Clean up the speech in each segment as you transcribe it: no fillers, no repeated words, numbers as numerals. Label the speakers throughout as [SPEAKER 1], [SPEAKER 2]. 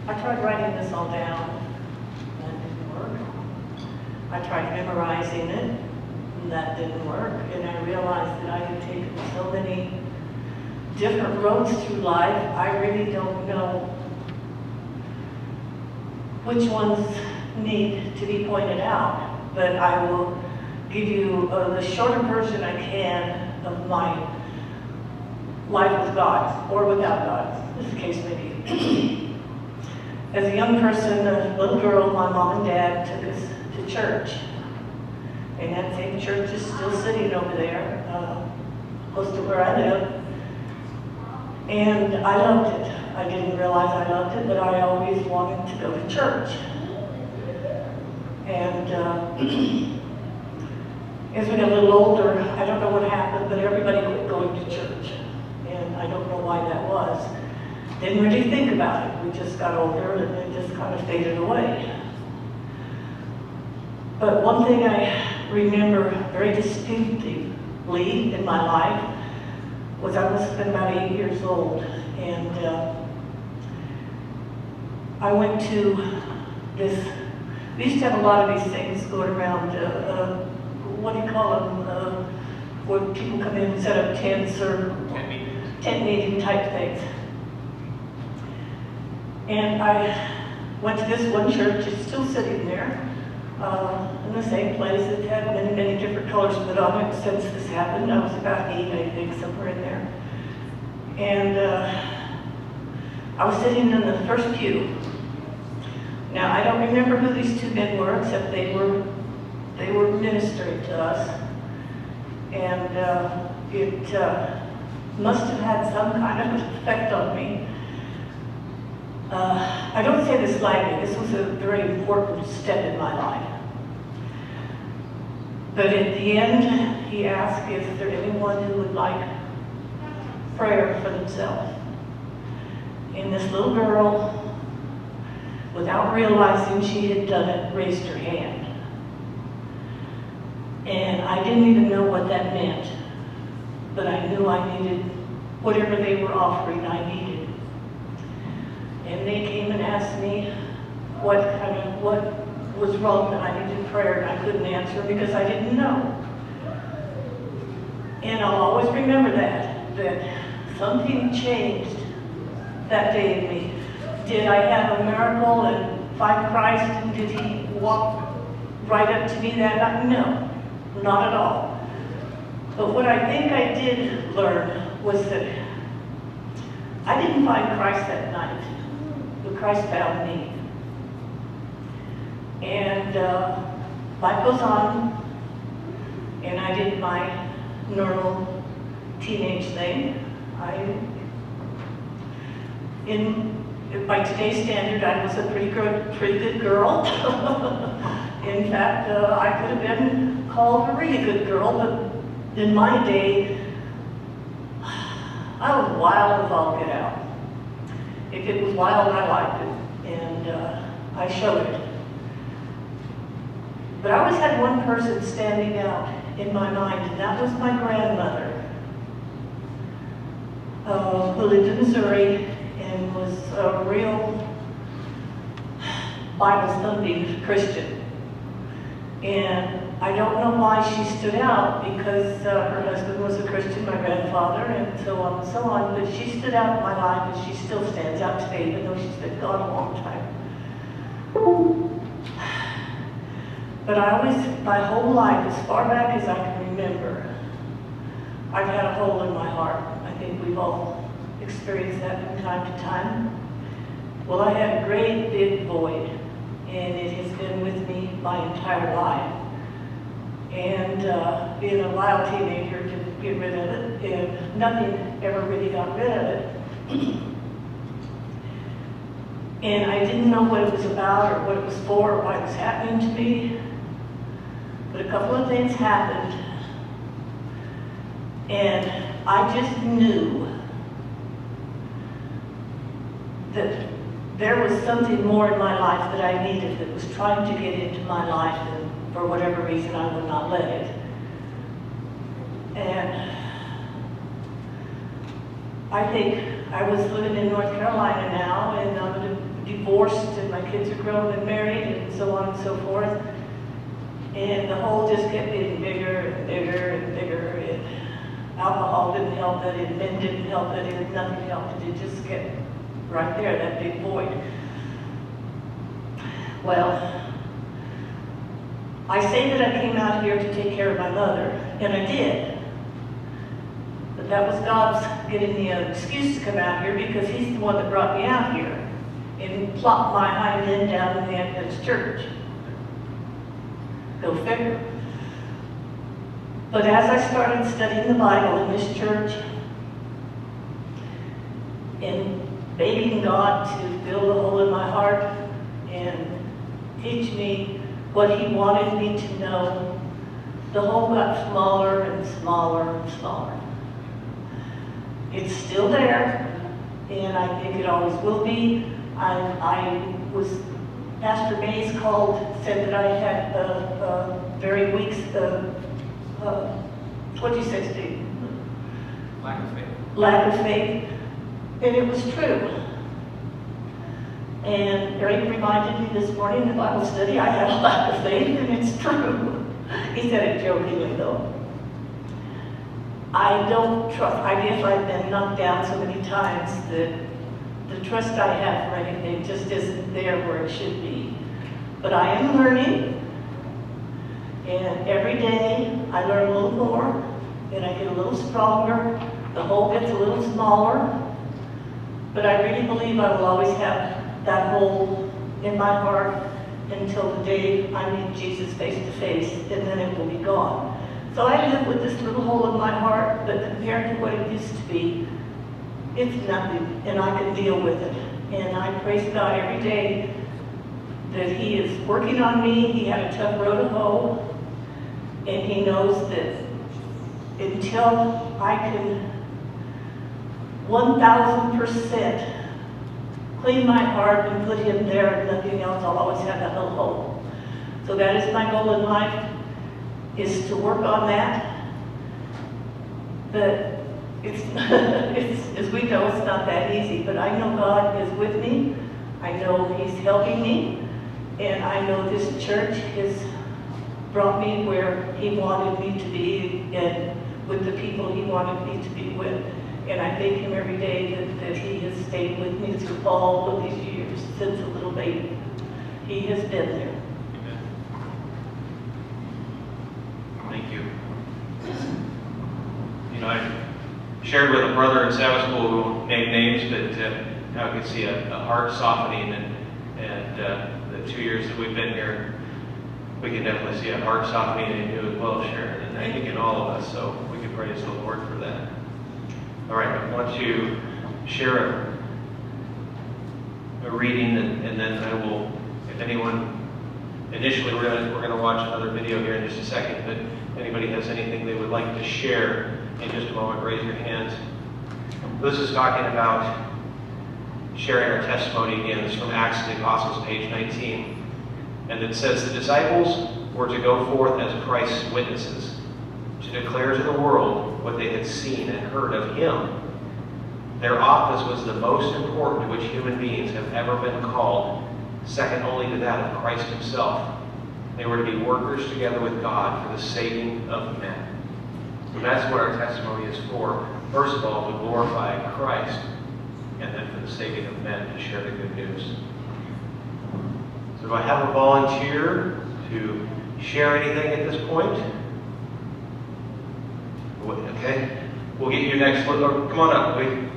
[SPEAKER 1] I tried writing this all down. That didn't work. I tried memorizing it. And that didn't work. And I realized that I had taken so many different roads through life, I really don't know which ones need to be pointed out. But I will give you the shorter version I can of my life with God, or without God, as the case may be. As a young person, a little girl, my mom and dad took us to church. And that same church is still sitting over there, close to where I live. And I loved it. I didn't realize I loved it, but I always wanted to go to church. And as we got a little older, I don't know what happened, but everybody quit going to church. And I don't know why that was. Didn't really think about it. We just got older and it just kind of faded away. But one thing I remember very distinctly in my life was I must have been about 8 years old. And I went to this, we used to have a lot of these things going around, what do you call them, where people come in and set up tents or tent meeting type things. And I went to this one church, it's still sitting there, in the same place. It had many, many different colors put on it since this happened. I was about 8, I think, somewhere in there. And I was sitting in the first pew. Now, I don't remember who these two men were, except they were ministering to us. And it must have had some kind of effect on me. I don't say this lightly. This was a very important step in my life. But at the end, he asked if there anyone who would like prayer for themselves. And this little girl, without realizing she had done it, raised her hand. And I didn't even know what that meant, but I knew I needed whatever they were offering, I needed. And they came and asked me what was wrong, that I needed prayer, and I couldn't answer because I didn't know. And I'll always remember that something changed that day in me. Did I have a miracle and find Christ, and did he walk right up to me that night? No, not at all. But what I think I did learn was that I didn't find Christ that night, but Christ found me. And life goes on, and I did my normal teenage thing. By today's standard, I was a pretty good girl. In fact, I could have been called a really good girl, but in my day, I was wild as all get out. If it was wild, I liked it, and I showed it. But I always had one person standing out in my mind, and that was my grandmother, who lived in Missouri and was a real Bible-thumping Christian. And I don't know why she stood out, because her husband was a Christian, my grandfather, and so on and so on, but she stood out in my life, and she still stands out today, even though she's been gone a long time. But I always, my whole life, as far back as I can remember, I've had a hole in my heart. I think we've all experienced that from time to time. Well, I had a great big void, and it has been with me my entire life. And being a wild teenager didn't get rid of it, and nothing ever really got rid of it. And I didn't know what it was about, or what it was for, or why it was happening to me. But a couple of things happened, and I just knew that there was something more in my life that I needed, that was trying to get into my life, and for whatever reason I would not let it. And I think I was living in North Carolina now, and I'm going to divorced and my kids are grown and married and so on and so forth. And the hole just kept getting bigger and bigger and bigger. And alcohol didn't help it, and men didn't help it, and nothing helped it. It just kept right there, that big void. Well, I say that I came out here to take care of my mother, and I did. But that was God's getting me an excuse to come out here because He's the one that brought me out here and plopped my hind end down in the Adventist church. Go figure. But as I started studying the Bible in this church and begging God to fill the hole in my heart and teach me what He wanted me to know, the hole got smaller and smaller and smaller. It's still there, and I think it always will be. Pastor Mays called, said that I had a very weak, what did you say, Steve?
[SPEAKER 2] Lack of faith.
[SPEAKER 1] Lack of faith, and it was true. And Eric reminded me this morning in the Bible study I had a lack of faith, and it's true. He said it jokingly, though. I don't trust, I guess I've been knocked down so many times that the trust I have for anything just isn't there where it should be. But I am learning, and every day I learn a little more, and I get a little stronger. The hole gets a little smaller, but I really believe I will always have that hole in my heart until the day I meet Jesus face to face, and then it will be gone. So I live with this little hole in my heart, but compared to what it used to be, it's nothing, and I can deal with it. And I praise God every day that He is working on me. He had a tough road to hoe, and He knows that until I can 1,000% clean my heart and put Him there and nothing else, I'll always have that little hole. So that is my goal in life, is to work on that. But it's as we know, it's not that easy. But I know God is with me. I know He's helping me. And I know this church has brought me where He wanted me to be and with the people He wanted me to be with. And I thank Him every day that He has stayed with me through all of these years, since a little baby. He has been there.
[SPEAKER 2] Amen. Thank you. You know, I shared with a brother in Sabbath school who won't name names, but now I can see a heart softening, and the 2 years that we've been here, we can definitely see a heart softening in you as well, Sharon, and I think in all of us, so we can praise the Lord for that. All right, I want to share a reading, and then I will, if anyone, initially we're going to watch another video here in just a second, but if anybody has anything they would like to share in just a moment, raise your hands. This is talking about sharing our testimony again. It's from Acts of the Apostles, page 19. And it says, the disciples were to go forth as Christ's witnesses, to declare to the world what they had seen and heard of Him. Their office was the most important to which human beings have ever been called, second only to that of Christ Himself. They were to be workers together with God for the saving of men. And that's what our testimony is for. First of all, to glorify Christ, and then for the saving of men, to share the good news. So do I have a volunteer to share anything at this point? Okay, we'll get you next. Come on up, please.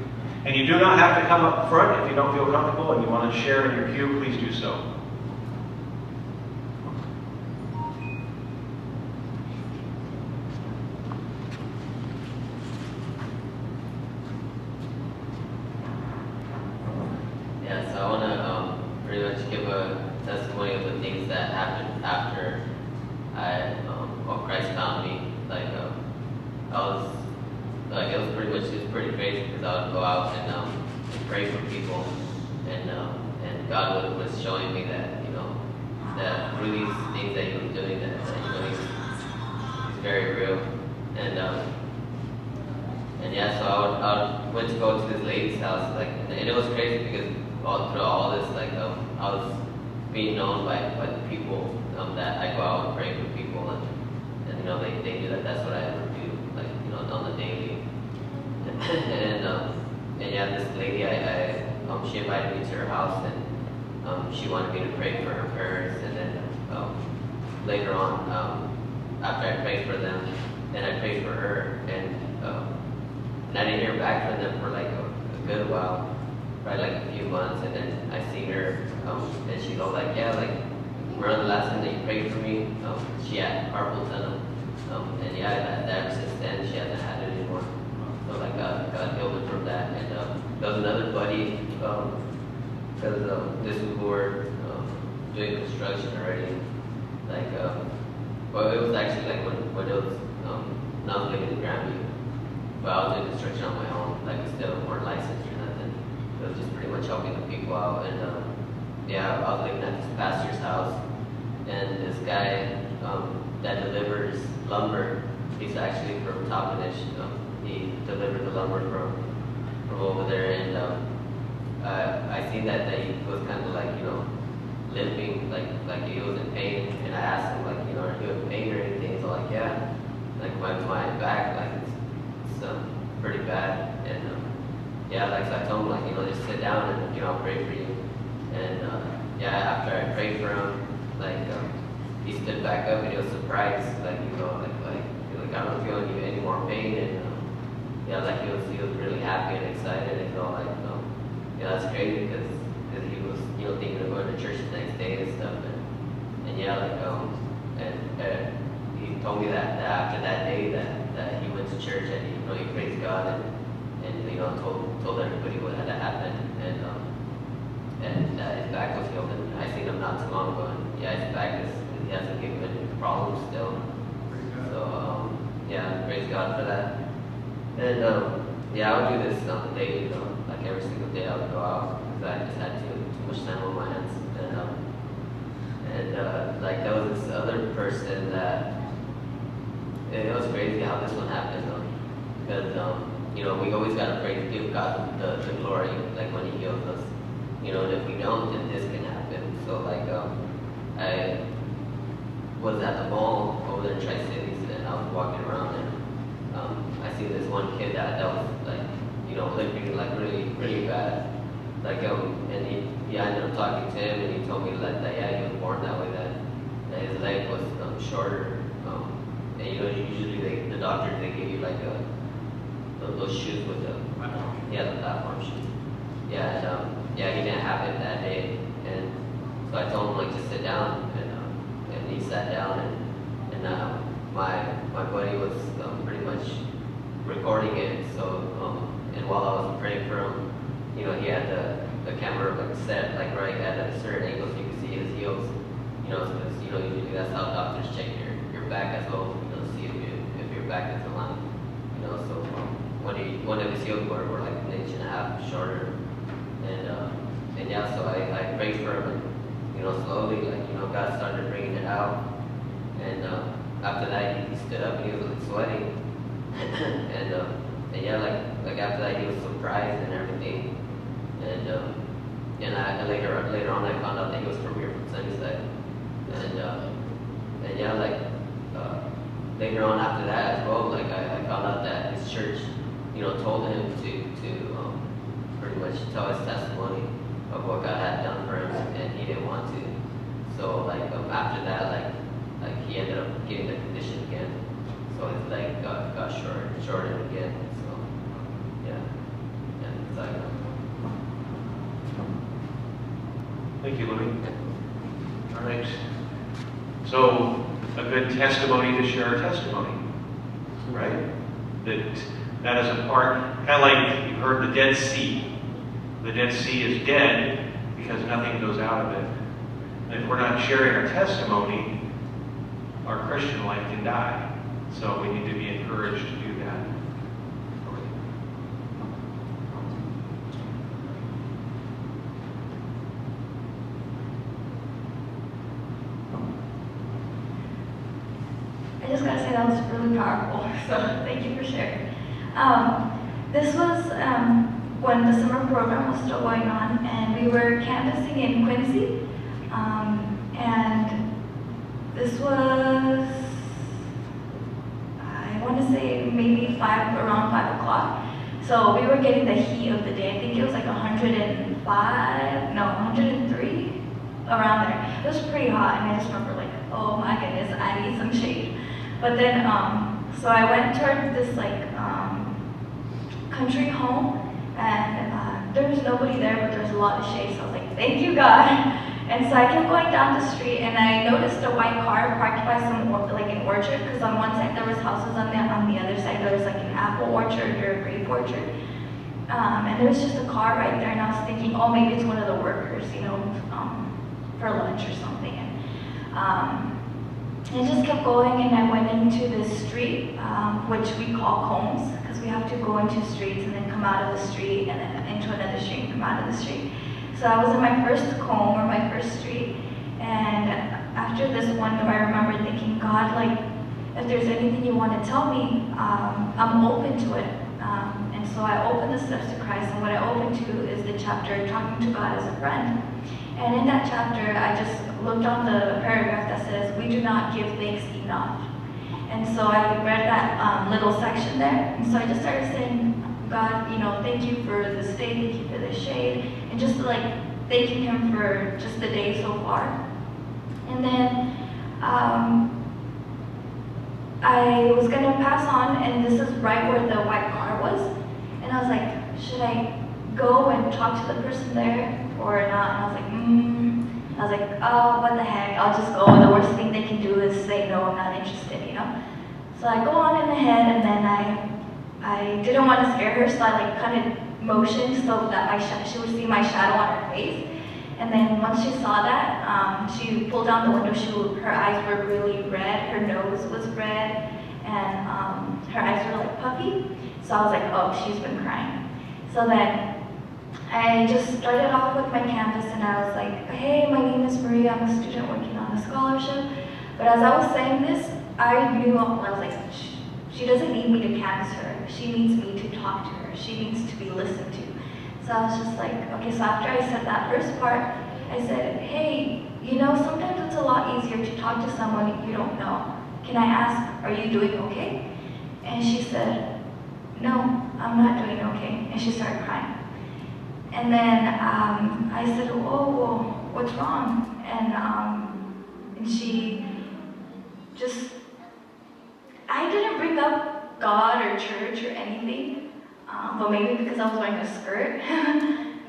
[SPEAKER 2] And you do not have to come up front if you don't feel comfortable and you want to share in your pew, please do so.
[SPEAKER 3] Yeah, so I want to pretty much give a testimony of the things that happened after Christ found me. It was pretty crazy because I would go out and pray for people, and God was showing me that that through these things that He was doing, that He's very real, and yeah, so I went to go to this lady's house, and it was crazy because all through all this, like I was being known by the people that I go out and pray for people, and you know they knew that that's what I ever do, like you know on the daily. And yeah, this lady she invited me to her house, and she wanted me to pray for her parents, and then later on after I prayed for them, then I prayed for her, and I didn't hear back from them for like a good while, right, like a few months, and then I seen her, and she's all like, yeah, like, remember the last time that you prayed for me? She had carpal tunnel, and yeah, ever since then, she hasn't had it anymore. So like, God healed her from that, and there was another buddy, because this was who were doing construction already, like, well, it was actually like when it was, when I was living in Grandview. But I was doing construction on my own, like still weren't licensed or nothing. It was just pretty much helping the people out. And yeah, I was living at this pastor's house, and this guy that delivers lumber, he's actually from Toppenish. He delivered the lumber from over there, and I seen that he was kind of like, you know, limping, like he was in pain. And I asked him, like, you know, are you in pain or anything? So like, yeah, like my back, like it's pretty bad, and yeah, like so I told him, like, you know, just sit down and, you know, I'll pray for you. And yeah, after I prayed for him, like he stood back up and he was surprised, like, you know, like I don't feel any more pain, and yeah, like he was really happy and excited, and you know, like yeah, that's crazy because he was, you know, thinking of going to church the next day and stuff, and yeah, like and he told me that after that day that he went to church, and you know, he praised God, and you know, told everybody what had happened, and his back was healed. And I seen him not too long ago, and yeah, his back he hasn't given any problems still. So yeah, praise God for that. And yeah, I would do this on the daily, you know, like every single day I would go out because I just had too much time on my hands. And like there was this other person that it was crazy how this one happened, because you know, we always gotta pray to give God the glory, like when He heals us, you know, and if we don't, then this can happen. So like I was at the mall over there in Tri-Cities, and I was walking around, and I see this one kid that was like, you know, limping like really bad, like and I ended up talking to him, and he told me that yeah, he was born that way, that his leg was shorter. And you know, usually the doctors, they give you like those shoes with the platform shoes. Yeah, and yeah, he didn't have it that day, and so I told him like to sit down, and he sat down, and my buddy was pretty much recording it. So and while I was praying for him, you know, he had the camera like set like right at a certain angle so you could see his heels. You know, because you know, usually that's how doctors check your back as well. See if your back is aligned, you know. So one of his heels were like an inch and a half shorter, and yeah, so I prayed for him, and you know, slowly, like, you know, God started bringing it out, and after that he stood up and he was like sweating, and yeah, like after that he was surprised and everything, and I later on I found out that he was from here, from Sunnyside, and yeah, like. Later on after that as well, like I found out that his church, you know, told him to pretty much tell his testimony of what God had done for him, and he didn't want to. So like after that, like he ended up getting the condition again. So his leg got shortened again. So yeah, it's like.
[SPEAKER 2] Thank you, Louis. All right. So, a good testimony to share a testimony, right? That is a part, kind of like you heard the Dead Sea. The Dead Sea is dead because nothing goes out of it. And if we're not sharing our testimony, our Christian life can die. So we need to be encouraged to do that.
[SPEAKER 4] I just gotta say that was really powerful, so thank you for sharing. This was when the summer program was still going on, and we were canvassing in Quincy. And this was, I want to say maybe around 5 o'clock. So we were getting the heat of the day. I think it was like 103, around there. It was pretty hot, and I just remember like, oh my goodness, I need some shade. But then, so I went toward this like country home, and there was nobody there, but there was a lot of shade. So I was like, thank you, God. And so I kept going down the street, and I noticed a white car parked by like an orchard, because on one side there was houses, on the other side there was like an apple orchard or a grape orchard. And there was just a car right there, and I was thinking, oh, maybe it's one of the workers, for lunch or something. And I just kept going, and I went into this street, which we call combs, because we have to go into streets and then come out of the street, and then into another street and come out of the street. So I was in my first comb, or my first street, and after this one, I remember thinking, God, like, if there's anything you want to tell me, I'm open to it. And so I opened the steps to Christ, and what I opened to is the chapter, Talking to God as a Friend. And in that chapter, I just looked on the paragraph that says, we do not give thanks enough. And so I read that little section there, and so I just started saying, God, thank you for this day, thank you for the shade, and just like thanking Him for just the day so far. And then I was gonna pass on, and this is right where the white car was, and I was like, should I go and talk to the person there or not? And I was like, I was like, oh, what the heck, I'll just go. The worst thing they can do is say no, I'm not interested, So I go on in ahead, and then I didn't want to scare her, so I like kind of motioned so that she would see my shadow on her face. And then once she saw that, she pulled down the window. Her eyes were really red, her nose was red, and her eyes were like puffy. So I was like, oh, she's been crying. So then I just started off with my canvas, and I was like, hey, my name is Maria, I'm a student working on a scholarship. But as I was saying this, I knew, I was like, she doesn't need me to canvas her. She needs me to talk to her. She needs to be listened to. So I was just like, okay, so after I said that first part, I said, hey, sometimes it's a lot easier to talk to someone you don't know. Can I ask, are you doing okay? And she said, no, I'm not doing okay. And she started crying. And then I said, oh, well, what's wrong? And she just, I didn't bring up God or church or anything, but maybe because I was wearing a skirt,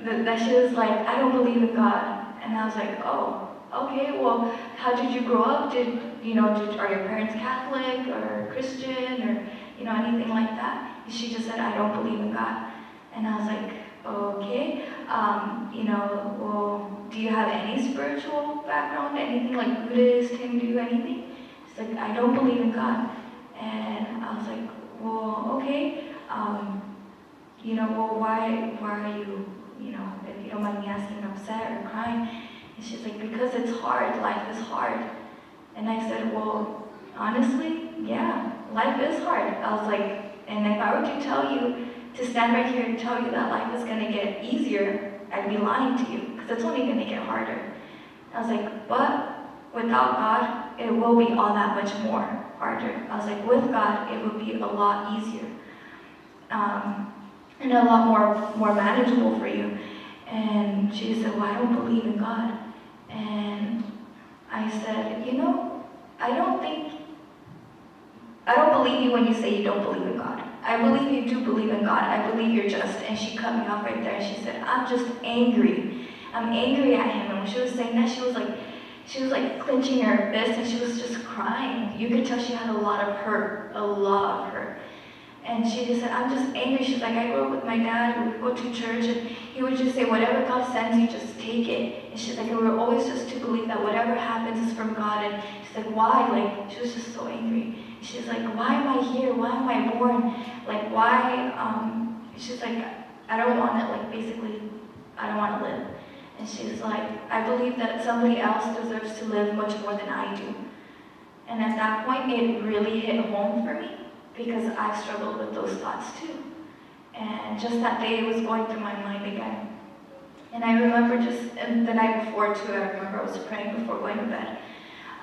[SPEAKER 4] that she was like, I don't believe in God. And I was like, oh, okay, well, how did you grow up? Are your parents Catholic or Christian or, anything like that? And she just said, I don't believe in God. And I was like, okay, well, do you have any spiritual background, anything like Buddhist, Hindu, anything? She's like, I don't believe in God. And I was like, well, okay, well, why are you, if you don't mind me asking, upset or crying? And she's like, because it's hard, life is hard. And I said, well, honestly, yeah, life is hard. I was like, and if I were to tell you, to stand right here and tell you that life is going to get easier, I'd be lying to you, because it's only going to get harder. I was like, but without God, it will be all that much more harder. I was like, with God, it will be a lot easier. And a lot more manageable for you. And she said, well, I don't believe in God. And I said, I don't believe you when you say you don't believe in God. I believe you do believe in God. I believe you're just. And she cut me off right there, and she said, I'm just angry. I'm angry at him. And when she was saying that, she was like clenching her fist, and she was just crying. You could tell she had a lot of hurt. And she just said, I'm just angry. She's like, I grew up with my dad, we would go to church, and he would just say, whatever God sends you, just take it. And she's like, and we're always just to believe that whatever happens is from God. And she's like, why? Like, she was just so angry. And she's like, why am I here? Why am I born? Like, why? She's like, I don't want to, like, basically, I don't want to live. And she's like, I believe that somebody else deserves to live much more than I do. And at that point, it really hit home for me, because I've struggled with those thoughts too. And just that day, it was going through my mind again. And I remember just the night before too, I remember I was praying before going to bed.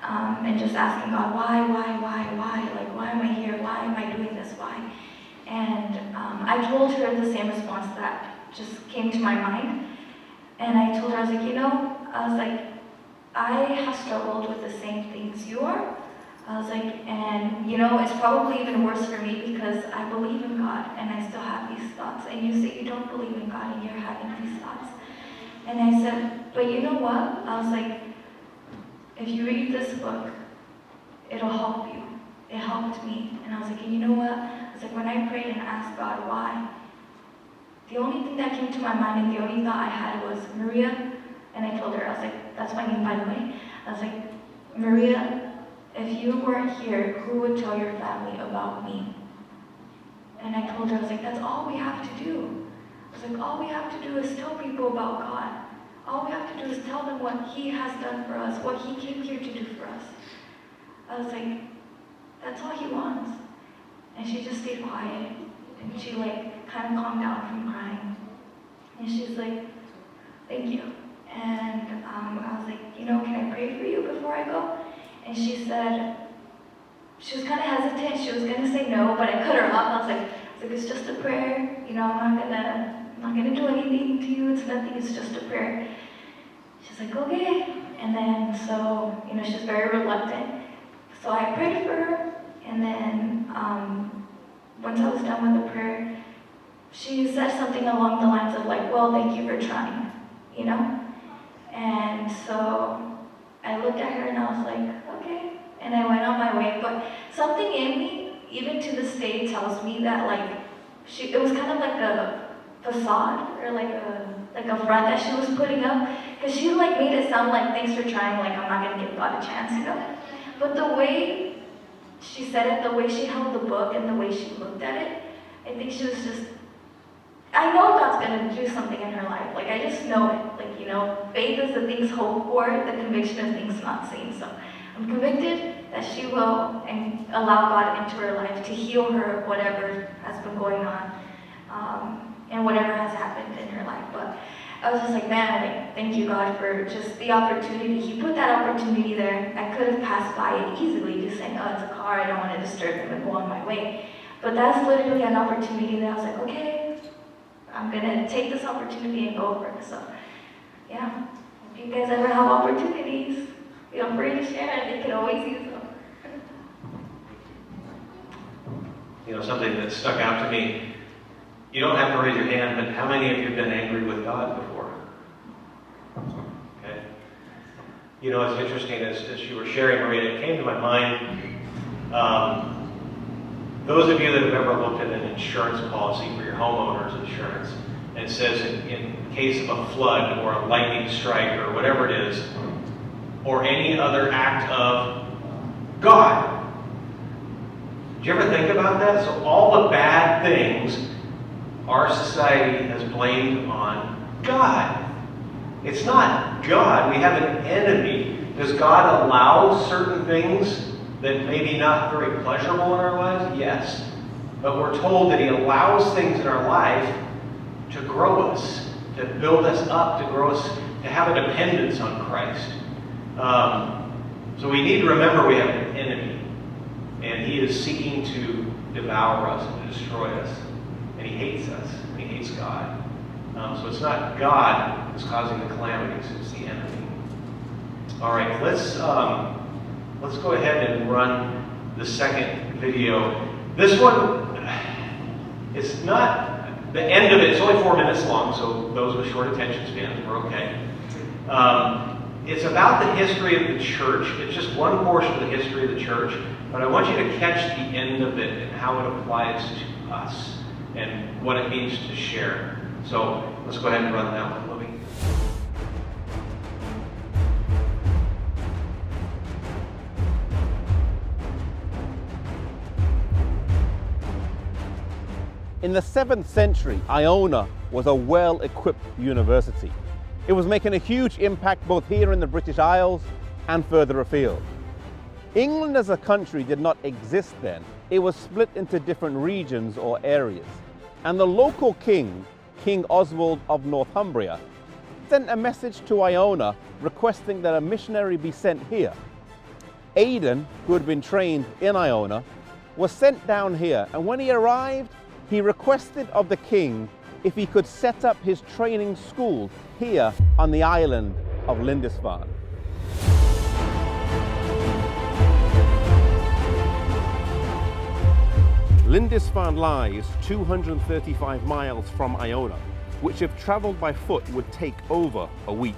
[SPEAKER 4] And just asking God, why? Like, why am I here? Why am I doing this? Why? And I told her the same response that just came to my mind. And I told her, I was like, I have struggled with the same things you are. I was like, and it's probably even worse for me because I believe in God and I still have these thoughts. And you say you don't believe in God and you're having these thoughts. And I said, but you know what? I was like, if you read this book, it'll help you. It helped me. And I was like, and you know what? I was like, when I prayed and asked God why, the only thing that came to my mind and the only thought I had was Maria. And I told her, I was like, that's my name, by the way. I was like, Maria, if you weren't here, who would tell your family about me? And I told her, I was like, that's all we have to do. I was like, all we have to do is tell people about God. All we have to do is tell them what He has done for us, what He came here to do for us. I was like, that's all He wants. And she just stayed quiet. And she kind of calmed down from crying. And she's like, thank you. And I was like, can I pray for you before I go? And she said, she was kind of hesitant. She was going to say no, but I cut her off. I was like, it's just a prayer. I'm not gonna do anything to you. It's nothing. It's just a prayer. She's like, okay. And then so, she's very reluctant. So I prayed for her. And then once I was done with the prayer, she said something along the lines of like, well, thank you for trying, And so I looked at her and I was like, okay. And I went on my way. But something in me, even to this day, tells me that it was kind of like a facade or like a front that she was putting up. Because she made it sound like, thanks for trying, I'm not going to give God a chance, But the way she said it, the way she held the book and the way she looked at it, I think she was just, I know God's going to do something in her life. I just know it. Faith is the things hoped for, the conviction of things not seen. So I'm convicted that she will and allow God into her life to heal her of whatever has been going on and whatever has happened in her life. But I was just like, man, thank you, God, for just the opportunity. He put that opportunity there. I could have passed by it easily, just saying, oh, it's a car, I don't want to disturb them and go on my way. But that's literally an opportunity that I was like, okay, I'm going to take this opportunity and go for it. So, yeah, if you guys ever have opportunities, feel free to share it. They can always use them.
[SPEAKER 2] Something that stuck out to me, you don't have to raise your hand, but how many of you have been angry with God before? Okay. It's interesting, as you were sharing, Maria, it came to my mind, those of you that have ever looked at an insurance policy for your homeowner's insurance, and it says in case of a flood or a lightning strike or whatever it is, or any other act of God. Did you ever think about that? So all the bad things our society has blamed on God. It's not God. We have an enemy. Does God allow certain things that may be not very pleasurable in our lives? Yes. But we're told that He allows things in our life to grow us, to build us up, to grow us, to have a dependence on Christ. So we need to remember we have an enemy. And he is seeking to devour us and to destroy us. And he hates us. And he hates God. So it's not God who's causing the calamities. It's the enemy. All right, let's go ahead and run the second video. This one, it's not the end of it. It's only 4 minutes long, so those with short attention spans, we're okay. It's about the history of the church. It's just one portion of the history of the church. But I want you to catch the end of it and how it applies to us and what it means to share. So let's go ahead and run that one, Libby.
[SPEAKER 5] In the 7th century, Iona was a well-equipped university. It was making a huge impact both here in the British Isles and further afield. England as a country did not exist then. It was split into different regions or areas. And the local king, King Oswald of Northumbria, sent a message to Iona requesting that a missionary be sent here. Aidan, who had been trained in Iona, was sent down here, and when he arrived, he requested of the king if he could set up his training school here on the island of Lindisfarne. Lindisfarne lies 235 miles from Iona, which if travelled by foot would take over a week.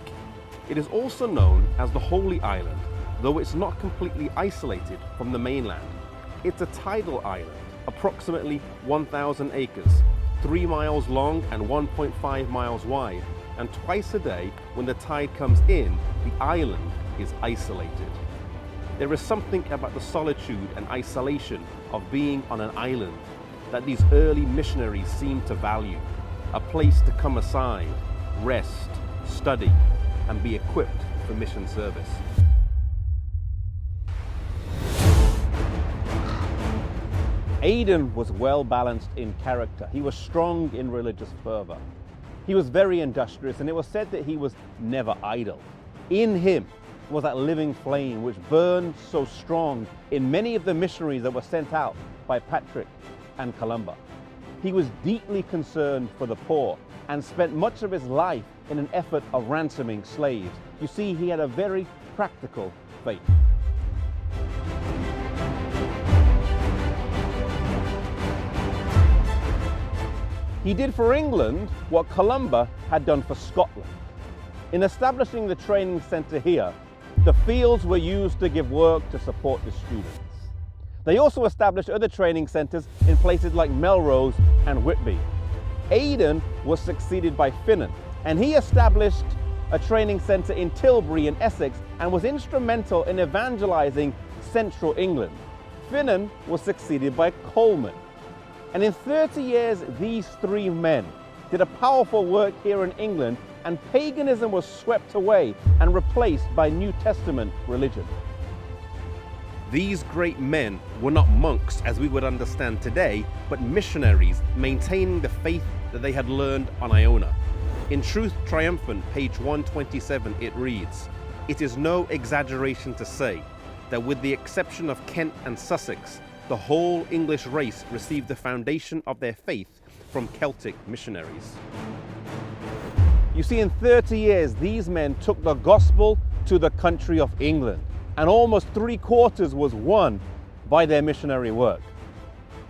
[SPEAKER 5] It is also known as the Holy Island, though it's not completely isolated from the mainland. It's a tidal island, approximately 1,000 acres, 3 miles long and 1.5 miles wide, and twice a day when the tide comes in, the island is isolated. There is something about the solitude and isolation of being on an island that these early missionaries seemed to value, a place to come aside, rest, study, and be equipped for mission service. Aidan was well balanced in character. He was strong in religious fervor. He was very industrious, and it was said that he was never idle. In him was that living flame which burned so strong in many of the missionaries that were sent out by Patrick and Columba. He was deeply concerned for the poor and spent much of his life in an effort of ransoming slaves. You see, he had a very practical faith. He did for England what Columba had done for Scotland. In establishing the training centre here, the fields were used to give work to support the students. They also established other training centres in places like Melrose and Whitby. Aidan was succeeded by Finan, and he established a training centre in Tilbury in Essex and was instrumental in evangelising central England. Finan was succeeded by Coleman. And in 30 years, these three men did a powerful work here in England, and paganism was swept away and replaced by New Testament religion. These great men were not monks as we would understand today, but missionaries maintaining the faith that they had learned on Iona. In Truth Triumphant, page 127, it reads, "It is no exaggeration to say that with the exception of Kent and Sussex, the whole English race received the foundation of their faith from Celtic missionaries." You see, in 30 years, these men took the gospel to the country of England, and almost 3/4 was won by their missionary work.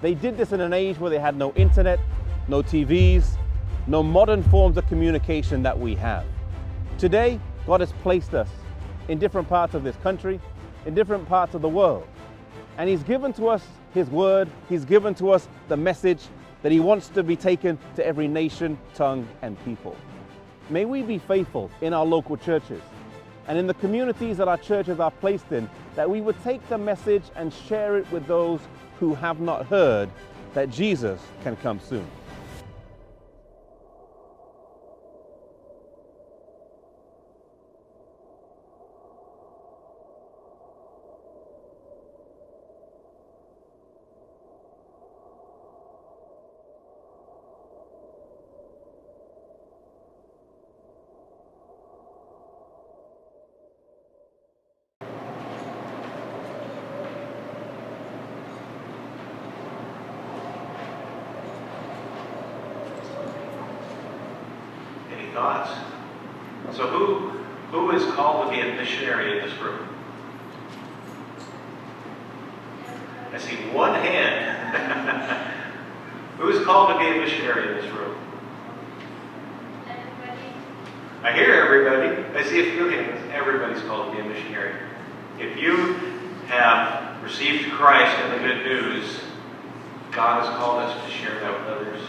[SPEAKER 5] They did this in an age where they had no internet, no TVs, no modern forms of communication that we have. Today, God has placed us in different parts of this country, in different parts of the world. And He's given to us His word, He's given to us the message that He wants to be taken to every nation, tongue, and people. May we be faithful in our local churches and in the communities that our churches are placed in, that we would take the message and share it with those who have not heard that Jesus can come soon.
[SPEAKER 2] Any thoughts? So who is called to be a missionary in this room? I see one hand. Who is called to be a missionary in this room? I hear everybody. I see a few hands. Everybody's called to be a missionary. If you have received Christ and the good news, God has called us to share that with others.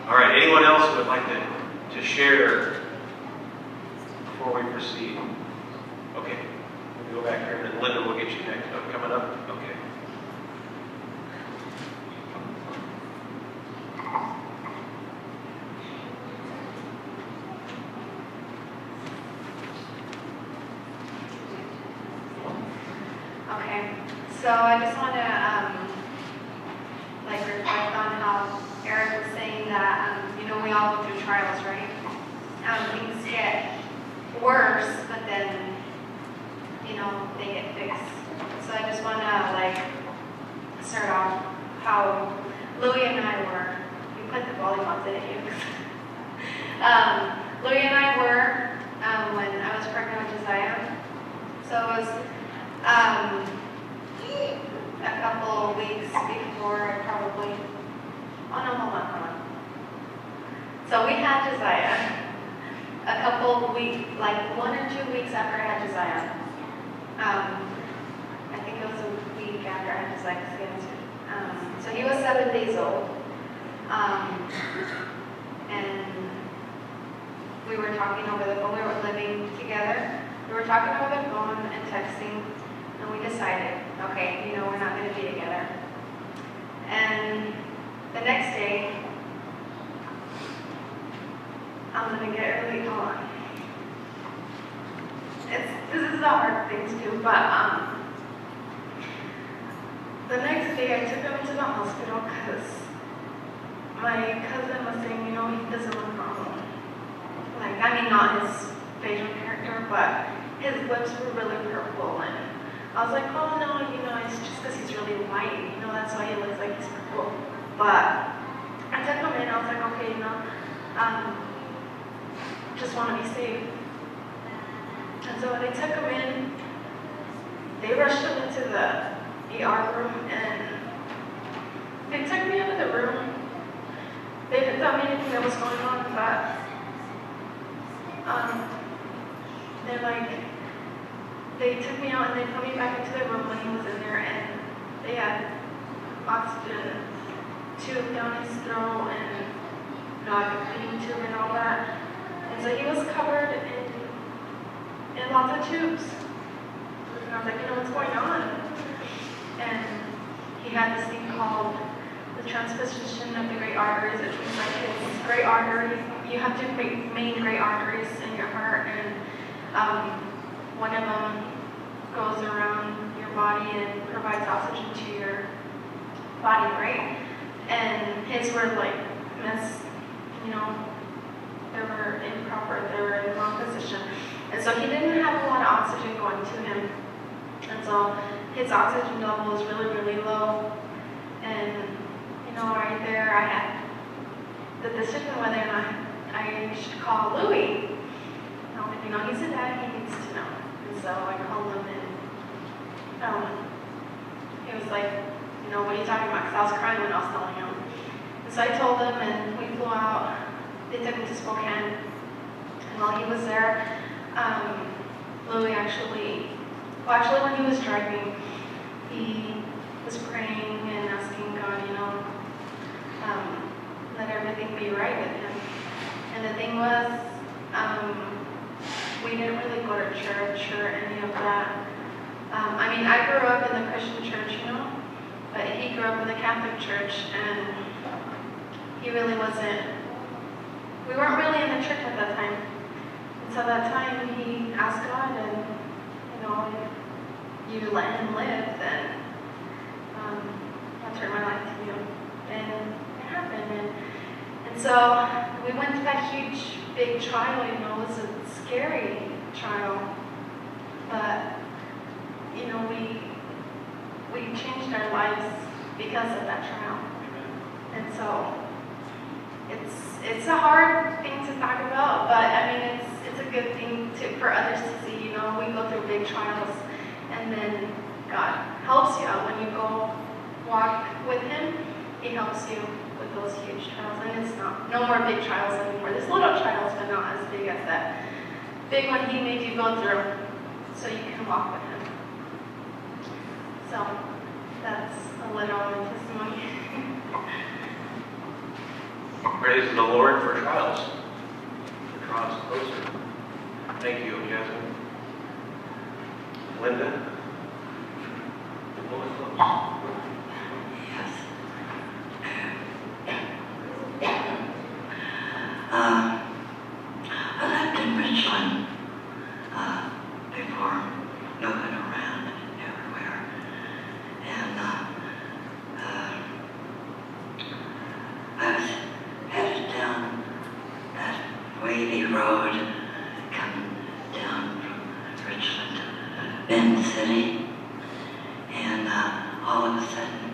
[SPEAKER 2] All right, anyone else who would like to share before we proceed? Okay, we'll go back here, and Linda will get you next. Oh, coming up? Okay.
[SPEAKER 6] Okay, so I just want to reflect on how Eric was all go through trials, right? Things get worse, but then, they get fixed. So I just want to start off how Louie and I were. You put the volleyball, didn't you? Louie and I were when I was pregnant with Josiah. So it was a couple of weeks before probably. Oh no, hold on. So we had Josiah a couple of weeks, like 1 or 2 weeks after I had Josiah. I think it was a week after I had Josiah. So he was 7 days old. And we were talking over the phone. We were living together. We were talking over the phone and texting, and we decided, okay, we're not going to be together. And the next day, I'm going to get really calm. This is a hard thing to do, but the next day I took him to the hospital because my cousin was saying, he doesn't look normal. Not his facial character, but his lips were really purple, and I was like, oh no, it's just because he's really white, that's why he looks like he's purple. But I took him in, I was like, okay, just want to be safe. And so when they took him in, they rushed him into the ER room, and they took me into the room. They didn't tell me anything that was going on, but they took me out and they put me back into the room when he was in there, and they had oxygen tube down his throat and a feeding tube and all that. And so he was covered in lots of tubes. And I was like, what's going on? And he had this thing called the transposition of the great arteries, which means his great arteries. You have two main great arteries in your heart, and one of them goes around your body and provides oxygen to your body, right? And his were they were improper, they were in the wrong position. And so he didn't have a lot of oxygen going to him. And so his oxygen level was really, really low. And, right there I had the decision whether or not I should call Louie. He's a dad, he needs to know. And so I called him, and he was like, what are you talking about? Because I was crying when I was telling him. And so I told him, and we flew out. They took me to Spokane. And while he was there, Louie actually, when he was driving, he was praying and asking God, let everything be right with him. And the thing was, we didn't really go to church or any of that. I grew up in the Christian church, but he grew up in the Catholic church, and he really wasn't, we weren't really in the church at that time. And so that time he asked God, and, if you let him live, then I'll turn my life to you. And it happened. And so we went through that huge, big trial, it was a scary trial. But, we changed our lives because of that trial. And so it's a hard thing to talk about, but it's a good thing for others to see. We go through big trials, and then God helps you out when you go walk with Him. He helps you with those huge trials, and it's no more big trials anymore. There's little trials, but not as big as that big one He made you go through, so you can walk with Him. So that's a little of my testimony.
[SPEAKER 2] Praise the Lord for trials. For trials closer. Thank you, Jasmine. Linda? The woman close.
[SPEAKER 7] I lived in Richland before moving around everywhere. And I was headed down wavy road coming down from Richland to Bend City. And all of a sudden,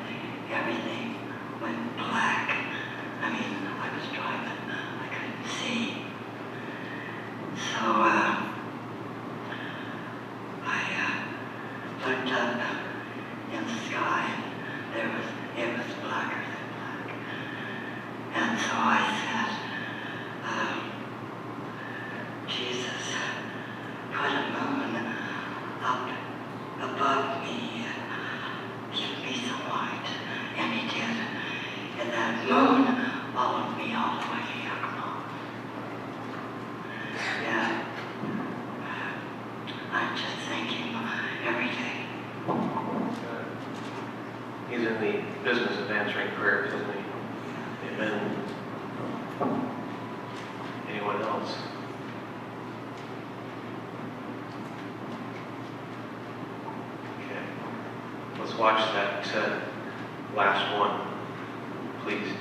[SPEAKER 7] everything went black. I mean, I was driving, I couldn't see. So I looked up in the sky, and it was blacker than black. And so I said, Jesus, put a moon up above me and give me some light. And he did. And that moon followed me all the way to Yakima. Yeah. I'm just thinking every day.
[SPEAKER 2] He's in the business of answering prayers, isn't he? Amen. Anyone else? Okay. Let's watch that last one, please.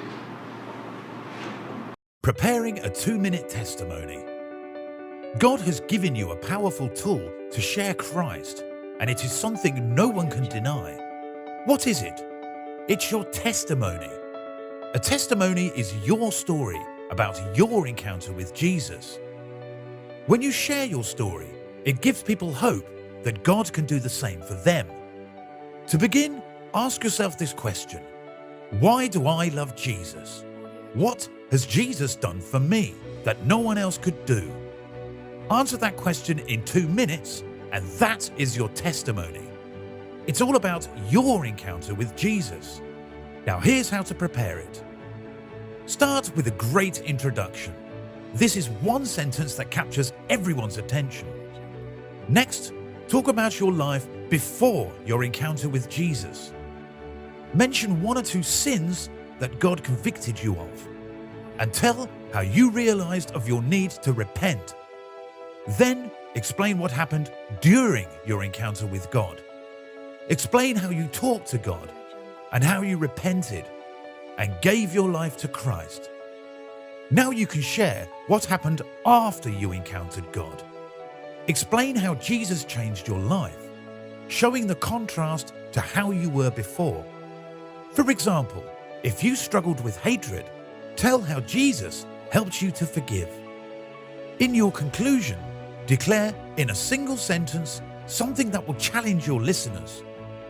[SPEAKER 8] Preparing a 2-minute testimony. God has given you a powerful tool to share Christ, and it is something no one can deny. What is it? It's your testimony. A testimony is your story about your encounter with Jesus. When you share your story, it gives people hope that God can do the same for them. To begin, ask yourself this question: why do I love Jesus? What has Jesus done for me that no one else could do? Answer that question in 2 minutes, and that is your testimony. It's all about your encounter with Jesus. Now here's how to prepare it. Start with a great introduction. This is one sentence that captures everyone's attention. Next, talk about your life before your encounter with Jesus. Mention 1 or 2 sins that God convicted you of, and tell how you realized of your need to repent. Then explain what happened during your encounter with God. Explain how you talked to God and how you repented and gave your life to Christ. Now you can share what happened after you encountered God. Explain how Jesus changed your life, showing the contrast to how you were before. For example, if you struggled with hatred, tell how Jesus helped you to forgive. In your conclusion, declare in a single sentence something that will challenge your listeners.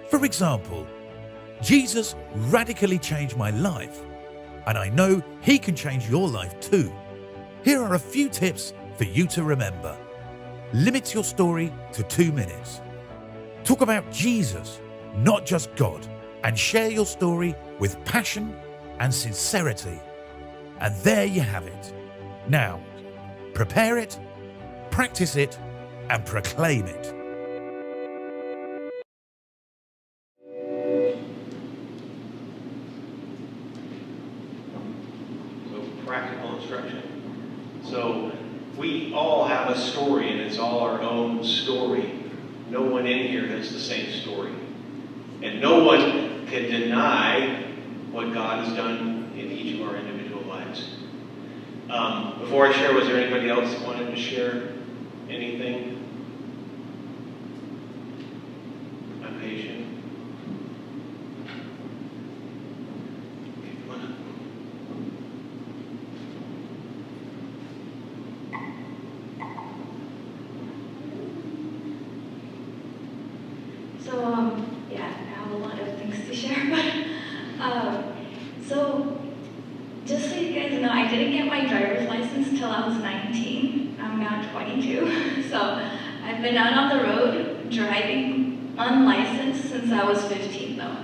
[SPEAKER 8] For example, Jesus radically changed my life, and I know he can change your life too. Here are a few tips for you to remember. Limit your story to 2 minutes. Talk about Jesus, not just God, and share your story with passion and sincerity. And there you have it. Now, prepare it, practice it, and proclaim it.
[SPEAKER 2] So, practical instruction. So, we all have a story, and it's all our own story. No one in here has the same story. And no one can deny what God has done in each of our individual lives. Before I share, was there anybody else that wanted to share anything? I'm patient. Okay, come on up.
[SPEAKER 4] So, yeah, I have a lot of things to share, but, so, just so you guys know, I didn't get my driver's license until I was 19. I'm now 22, so I've been out on the road driving unlicensed since I was 15, though.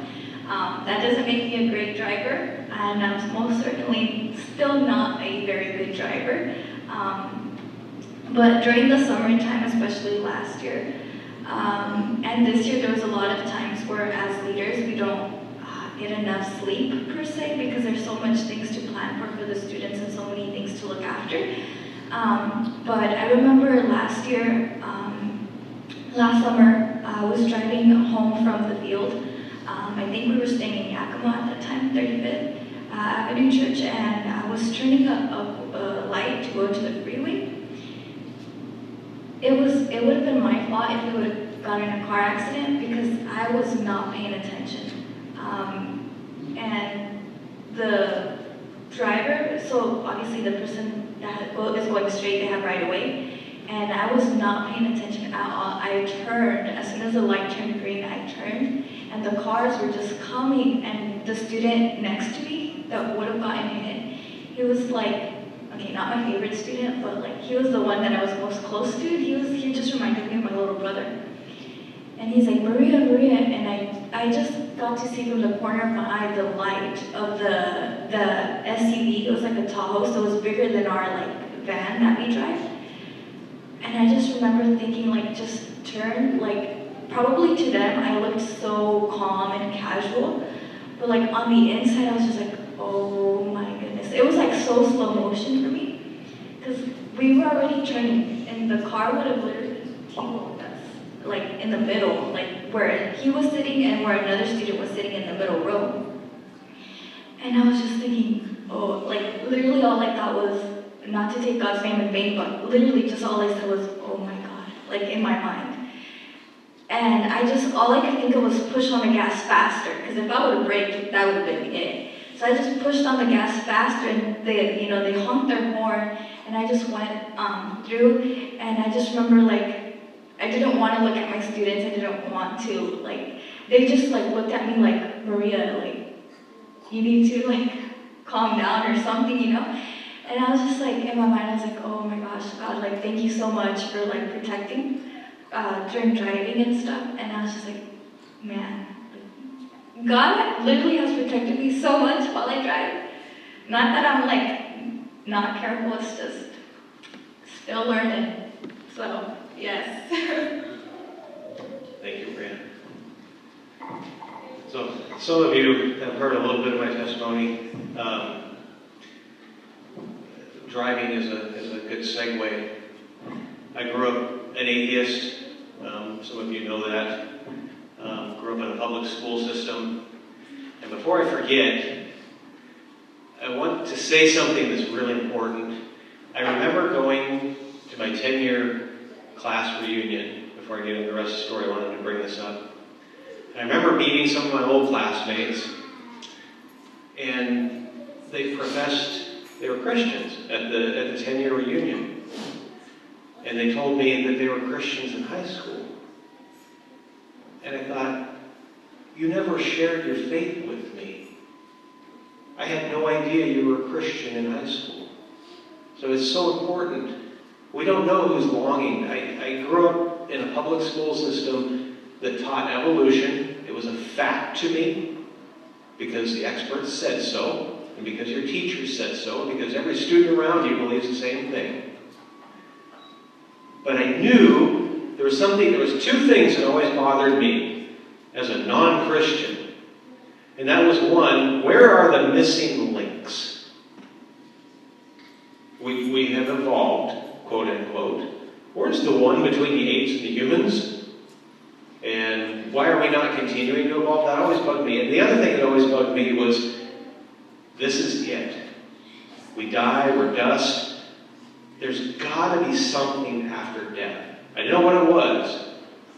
[SPEAKER 4] That doesn't make me a great driver, and I'm most certainly still not a very good driver. But during the summertime, especially last year, and this year, there was a lot of times where as leaders, we don't get enough sleep per se, because there's so much things to plan for the students and so many things to look after. But I remember last summer, I was driving home from the field. I think we were staying in Yakima at that time, 35th Avenue Church, and I was turning a light to go to the freeway. it would have been my fault if we would have gotten in a car accident because I was not paying attention. And the driver, so obviously the person that is going straight, they have right away, and I was not paying attention at all. I turned, as soon as the light turned green, I turned, and the cars were just coming, and the student next to me that would have gotten hit, he was like, okay, not my favorite student, but like he was the one that I was most close to. He just reminded me of my little brother. And he's like, Maria, Maria, and I just got to see from the corner of my eye the light of the SUV. It was like a Tahoe, so it was bigger than our like van that we drive. And I just remember thinking like, just turn, like probably to them I looked so calm and casual, but like on the inside I was just like, oh my goodness. It was like so slow motion for me, because we were already turning and the car would have literally T-boned us, like in the middle, like where he was sitting and where another student was sitting in the middle row. And I was just thinking, oh, like literally all I thought was, not to take God's name in vain, but literally just all I said was, oh my God, like in my mind. And all I could think of was push on the gas faster, because if I would have braked, that would have been it. So I just pushed on the gas faster, and they honked their horn, and I just went through, and I just remember like, I didn't want to look at my students, I didn't want to, like, they just like looked at me like, Maria, like, you need to like calm down or something, you know? And I was just like, in my mind, I was like, oh my gosh, God, like, thank you so much for like protecting during driving and stuff. And I was just like, man, God literally has protected me so much while I drive. Not that I'm like not careful, it's just still learning. So, yes.
[SPEAKER 2] Thank you, Brianna. So, some of you have heard a little bit of my testimony. Driving is a good segue. I grew up an atheist. Some of you know that. Grew up in a public school system. And before I forget, I want to say something that's really important. I remember going to my 10-year class reunion. Before I get into the rest of the story, I wanted to bring this up. And I remember meeting some of my old classmates, and they professed they were Christians at the 10-year reunion. And they told me that they were Christians in high school. And I thought, you never shared your faith with me. I had no idea you were a Christian in high school. So it's so important. We don't know who's longing. I grew up in a public school system that taught evolution. It was a fact to me because the experts said so. And because your teachers said so, and because every student around you believes the same thing. But I knew there was two things that always bothered me as a non-Christian. And that was one, where are the missing links? We have evolved, quote unquote. Where's the one between the apes and the humans? And why are we not continuing to evolve? That always bugged me. And the other thing that always bugged me was, this is it. We die, we're dust. There's got to be something after death. I didn't know what it was,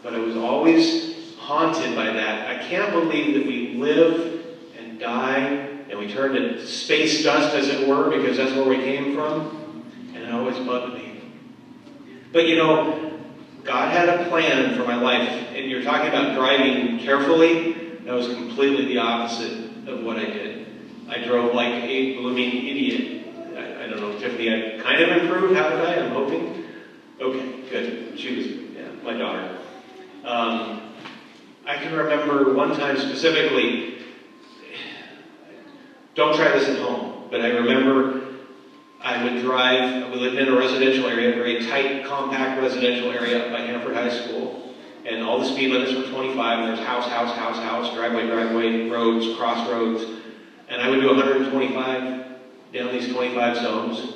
[SPEAKER 2] but I was always haunted by that. I can't believe that we live and die, and we turn to space dust, as it were, because that's where we came from. And it always bugged me. But you know, God had a plan for my life. And you're talking about driving carefully. That was completely the opposite of what I did. I drove like a blooming idiot. I don't know, Tiffany, I kind of improved, haven't I? I'm hoping. Okay, good. She was, my daughter. I can remember one time specifically, don't try this at home, but I remember I would drive, we lived in a residential area, a very tight, compact residential area up by Hanford High School, and all the speed limits were 25, and there's house, driveway, roads, crossroads. And I would do 125 down these 25 zones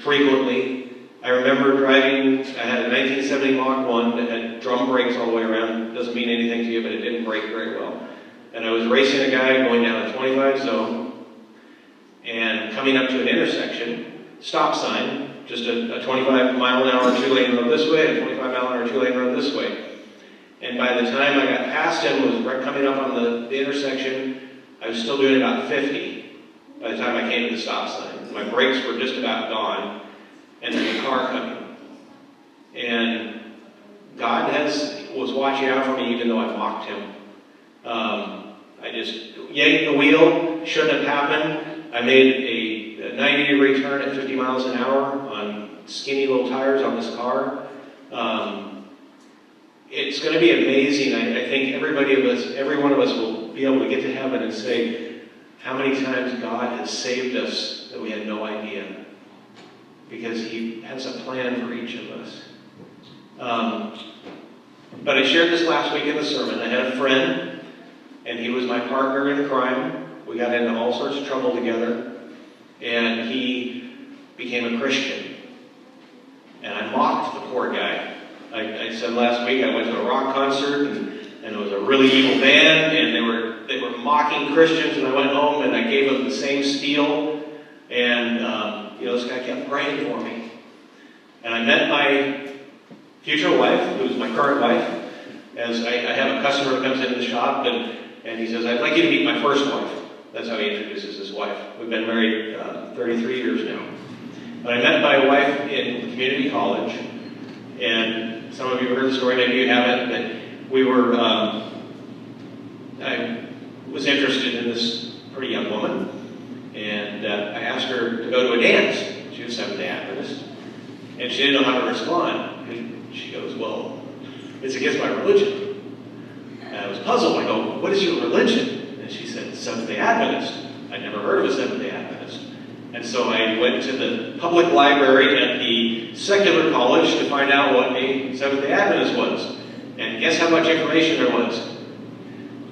[SPEAKER 2] frequently. I remember driving, I had a 1970 Mach 1 that had drum brakes all the way around. Doesn't mean anything to you, but it didn't brake very well. And I was racing a guy going down a 25 zone and coming up to an intersection. stop sign, just a 25-mile-an-hour two-lane road this way, and a 25-mile-an-hour two-lane road this way. And by the time I got past him, was right coming up on the intersection, I was still doing about 50 by the time I came to the stop sign. My brakes were just about gone, and then the car coming. And God was watching out for me even though I mocked him. I just yanked the wheel, shouldn't have happened. I made a 90-degree turn at 50 miles an hour on skinny little tires on this car. It's going to be amazing. I think every one of us will be able to get to heaven and say how many times God has saved us that we had no idea. Because he has a plan for each of us. But I shared this last week in the sermon. I had a friend, and he was my partner in crime. We got into all sorts of trouble together, and he became a Christian. And I mocked the poor guy. I said last week I went to a rock concert, and it was a really evil band, and they were mocking Christians, and I went home and I gave them the same spiel, and this guy kept praying for me. And I met my future wife, who's my current wife, as I have a customer that comes into the shop, and he says, "I'd like you to meet my first wife." That's how he introduces his wife. We've been married 33 years now. But I met my wife in community college, and some of you have heard the story, maybe you haven't, but we were, I was interested in this pretty young woman, and I asked her to go to a dance. She was Seventh-day Adventist, and she didn't know how to respond. And she goes, "Well, it's against my religion." And I was puzzled. I go, "What is your religion?" And she said, "Seventh-day Adventist." I'd never heard of a Seventh-day Adventist. And so I went to the public library at the secular college to find out what a Seventh-day Adventist was. And guess how much information there was?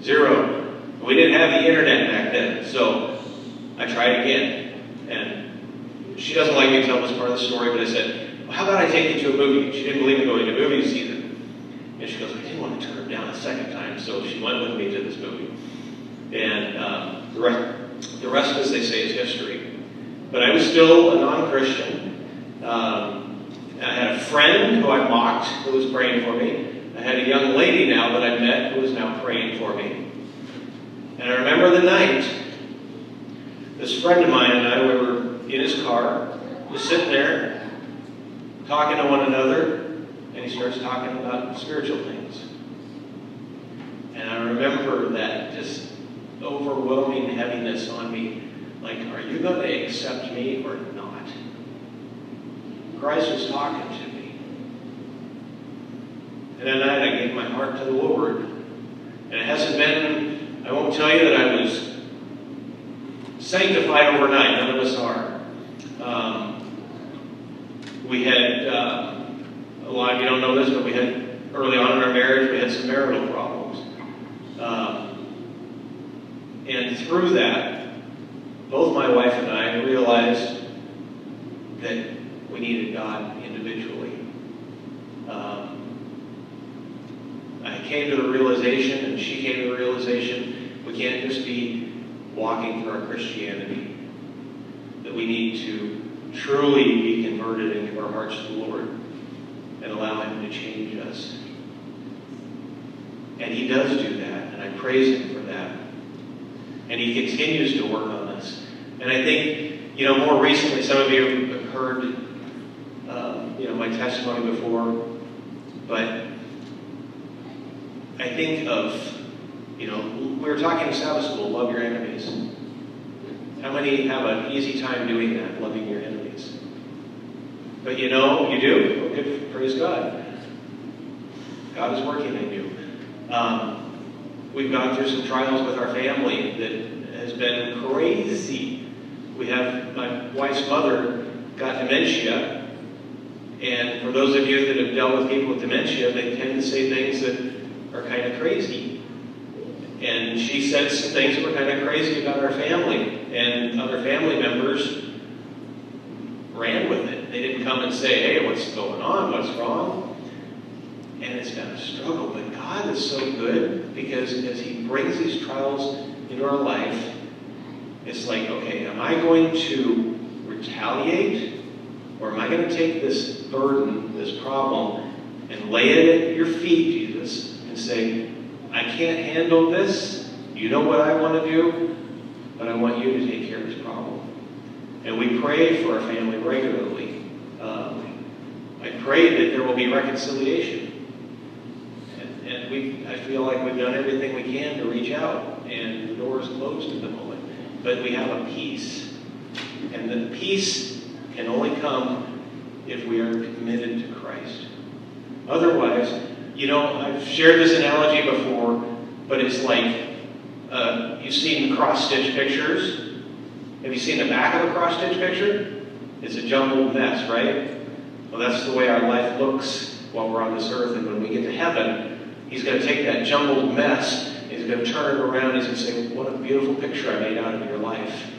[SPEAKER 2] 0. We didn't have the internet back then, so I tried again. And she doesn't like me to tell this part of the story, but I said, "Well, how about I take you to a movie?" She didn't believe in going to movies either. And she goes, "I didn't want to turn her down a second time," so she went with me to this movie. And the rest, as they say, is history. But I was still a non-Christian. I had a friend who I mocked who was praying for me. I had a young lady now that I met who was now praying for me. And I remember the night, this friend of mine and I, we were in his car, just sitting there, talking to one another, and he starts talking about spiritual things. And I remember that just overwhelming heaviness on me. Like, are you going to accept me or not? Christ was talking to me. And that night I gave my heart to the Lord. And it hasn't been, I won't tell you that I was sanctified overnight. None of us are. We had, a lot of you don't know this, but we had, early on in our marriage, we had some marital problems. And through that, both my wife and I realized that we needed God individually. I came to the realization, and she came to the realization, we can't just be walking through our Christianity. That we need to truly be converted and give our hearts to the Lord and allow Him to change us. And He does do that, and I praise Him for that. And He continues to work on us. And I think, more recently, some of you have heard, my testimony before, but I think of, we were talking in Sabbath school, love your enemies. How many have an easy time doing that, loving your enemies? But you do? Well, good, praise God. God is working in you. We've gone through some trials with our family that has been crazy. We have, my wife's mother got dementia, and for those of you that have dealt with people with dementia, they tend to say things that are kind of crazy. And she said some things that were kind of crazy about our family, and other family members ran with it. They didn't come and say, "Hey, what's going on? What's wrong?" And it's been a struggle, but God is so good, because as He brings these trials into our life, it's like, okay, am I going to retaliate, Or am I going to take this burden, this problem, and lay it at your feet, Jesus, and say, I can't handle this. You know what I want to do, but I want you to take care of this problem. And we pray for our family regularly. I pray that there will be reconciliation. And I feel like we've done everything we can to reach out, and the door is closed at the moment. But we have a peace. And the peace can only come if we are committed to Christ. Otherwise, I've shared this analogy before, but it's like, you've seen cross-stitch pictures. Have you seen the back of a cross-stitch picture? It's a jumbled mess, right? Well, that's the way our life looks while we're on this earth. And when we get to heaven, he's going to take that jumbled mess, and he's going to turn it around, and he's going to say, what a beautiful picture I made out of your life.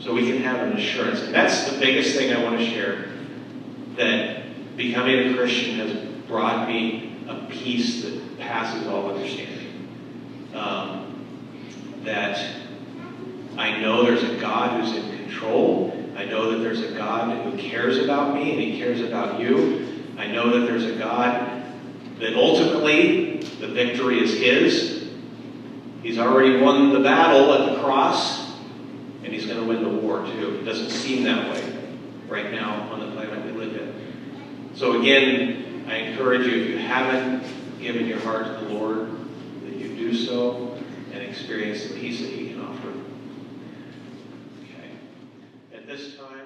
[SPEAKER 2] So we can have an assurance. And that's the biggest thing I want to share, that becoming a Christian has brought me a peace that passes all understanding. That I know there's a God who's in control. I know that there's a God who cares about me and he cares about you. I know that there's a God that ultimately the victory is his. He's already won the battle at the cross, and he's going to win the war too. It doesn't seem that way right now on the planet we live in. So again, I encourage you, if you haven't given your heart to the Lord, that you do so and experience the peace that he can offer. Okay. At this time,